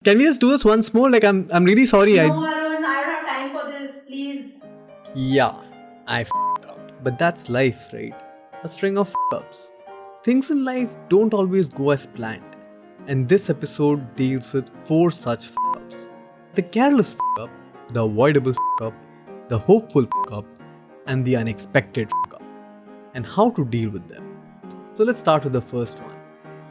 Can we just do this once more? I'm really sorry. No, Arun, I don't have time for this. Please. Yeah, I f***ed up. But that's life, right? A string of ups. Things in life don't always go as planned. And this episode deals with 4 such ups: the careless up, the avoidable up, the hopeful up, and the unexpected up, and how to deal with them. So let's start with the first one.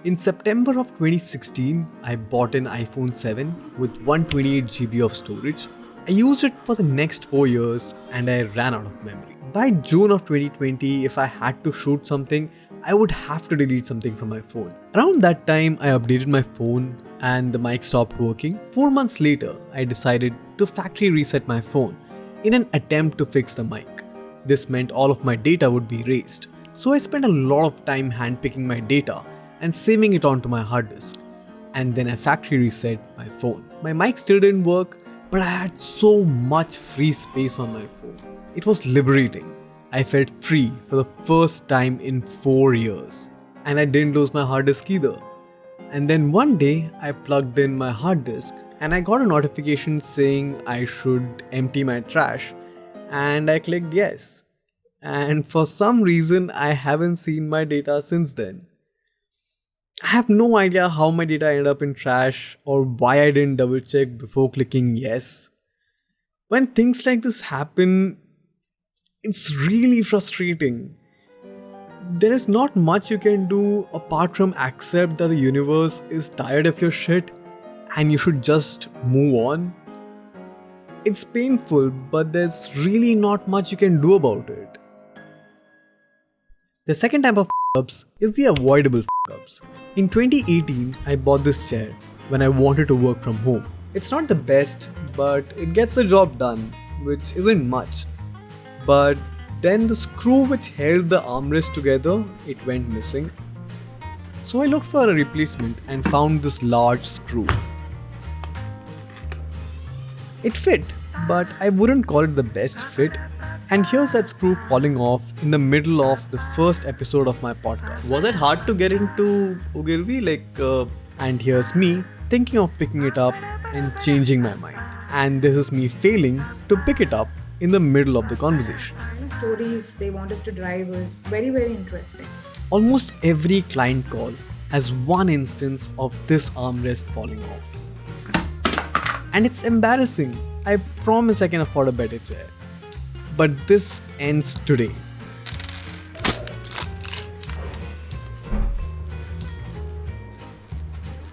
In September of 2016, I bought an iPhone 7 with 128 GB of storage. I used it for the next 4 years and I ran out of memory. By June of 2020, if I had to shoot something, I would have to delete something from my phone. Around that time, I updated my phone and the mic stopped working. 4 months later, I decided to factory reset my phone in an attempt to fix the mic. This meant all of my data would be erased. So I spent a lot of time handpicking my data and saving it onto my hard disk. And then I factory reset my phone. My mic still didn't work, but I had so much free space on my phone. It was liberating. I felt free for the first time in 4 years. And I didn't lose my hard disk either. And then one day I plugged in my hard disk and I got a notification saying I should empty my trash, and I clicked yes. And for some reason I haven't seen my data since then. I have no idea how my data ended up in trash or why I didn't double check before clicking yes. When things like this happen, it's really frustrating. There is not much you can do apart from accept that the universe is tired of your shit and you should just move on. It's painful, but there's really not much you can do about it. The second type of ups is the avoidable ups. In 2018, I bought this chair when I wanted to work from home. It's not the best, but it gets the job done, which isn't much. But then the screw which held the armrest together, it went missing. So I looked for a replacement and found this large screw. It fit, but I wouldn't call it the best fit. And here's that screw falling off in the middle of the first episode of my podcast. Was it hard to get into Ogilvy? And here's me thinking of picking it up and changing my mind. And this is me failing to pick it up in the middle of the conversation. Stories they want us to drive is very, very interesting. Almost every client call has one instance of this armrest falling off. And it's embarrassing. I promise I can afford a better chair. But this ends today.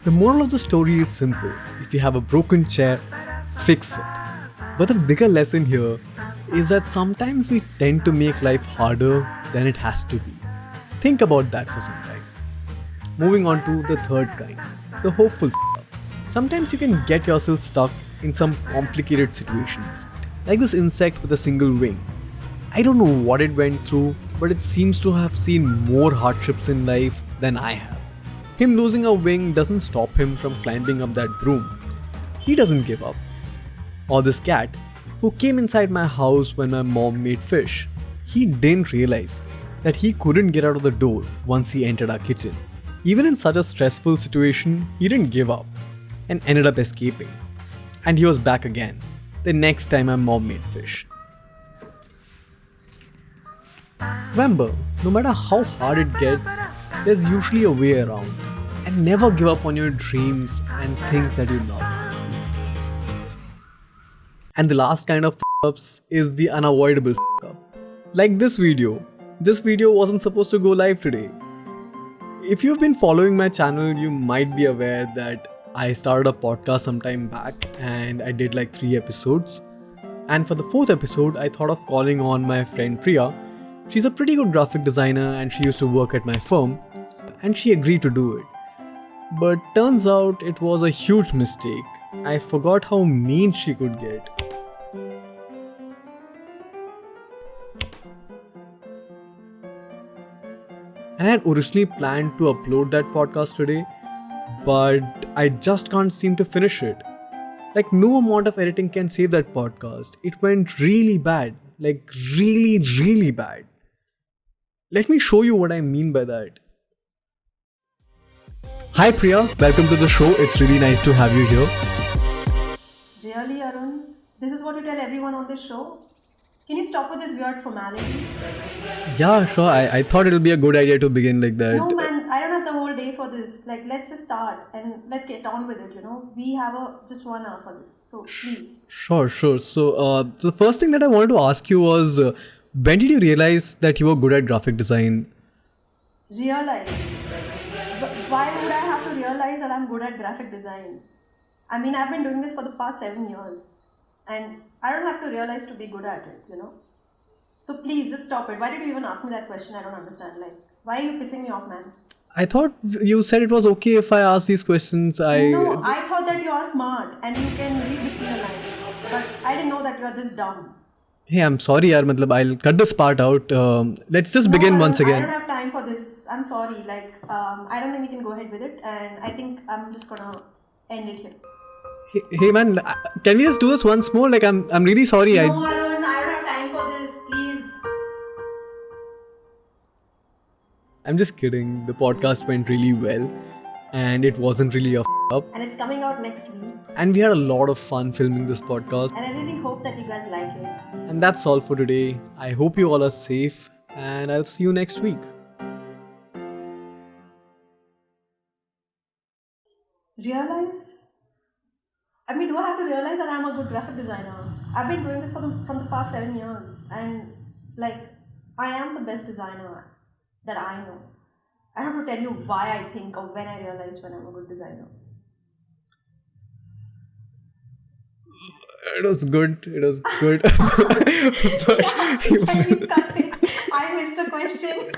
The moral of the story is simple. If you have a broken chair, fix it. But the bigger lesson here is that sometimes we tend to make life harder than it has to be. Think about that for some time. Moving on to the third kind, the hopeful up. Sometimes you can get yourself stuck in some complicated situations, like this insect with a single wing. I don't know what it went through, but it seems to have seen more hardships in life than I have. Him losing a wing doesn't stop him from climbing up that broom. He doesn't give up. Or this cat, who came inside my house when my mom made fish. He didn't realize that he couldn't get out of the door once he entered our kitchen. Even in such a stressful situation, he didn't give up and ended up escaping. And he was back again the next time my mom made fish. Remember, no matter how hard it gets, there's usually a way around. And never give up on your dreams and things that you love. And the last kind of ups is the unavoidable up. Like this video. This video wasn't supposed to go live today. If you've been following my channel, you might be aware that I started a podcast some time back and I did like 3 episodes. And for the 4th episode, I thought of calling on my friend Priya. She's a pretty good graphic designer and she used to work at my firm. And she agreed to do it. But turns out it was a huge mistake. I forgot how mean she could get. And I had originally planned to upload that podcast today, but I just can't seem to finish it. Like, no amount of editing can save that podcast. It went really bad. Like, really, really bad. Let me show you what I mean by that. Hi Priya, welcome to the show. It's really nice to have you here. Really, Arun? This is what you tell everyone on this show? Can you stop with this weird formality? Yeah, sure. I thought it'll be a good idea to begin like that. No, man, I don't have the whole day for this. Like, let's just start and let's get on with it, We have just 1 hour for this. So, please. Sure. So, the first thing that I wanted to ask you was, when did you realize that you were good at graphic design? Realize. But why would I have to realize that I'm good at graphic design? I mean, I've been doing this for the past 7 years. And I don't have to realize to be good at it, So please just stop it. Why did you even ask me that question? I don't understand. Like, why are you pissing me off, man? I thought you said it was okay if I asked these questions. No, I thought that you are smart and you can read between the lines. But I didn't know that you are this dumb. Hey, I'm sorry, yaar. I'll cut this part out. Let's just begin once I again. don't have time for this. I'm sorry. I don't think we can go ahead with it. And I think I'm just gonna end it here. Hey man, can we just do this once more? Like I'm really sorry. No, Arun, I don't have time for this. Please. I'm just kidding. The podcast went really well, and it wasn't really a up. And it's coming out next week. And we had a lot of fun filming this podcast. And I really hope that you guys like it. And that's all for today. I hope you all are safe, and I'll see you next week. Realize? I mean, do I have to realize that I'm a good graphic designer? I've been doing this from the past 7 years, and I am the best designer that I know. I don't have to tell you why I think or when I realized when I'm a good designer. It was good. But, yeah, I missed a question.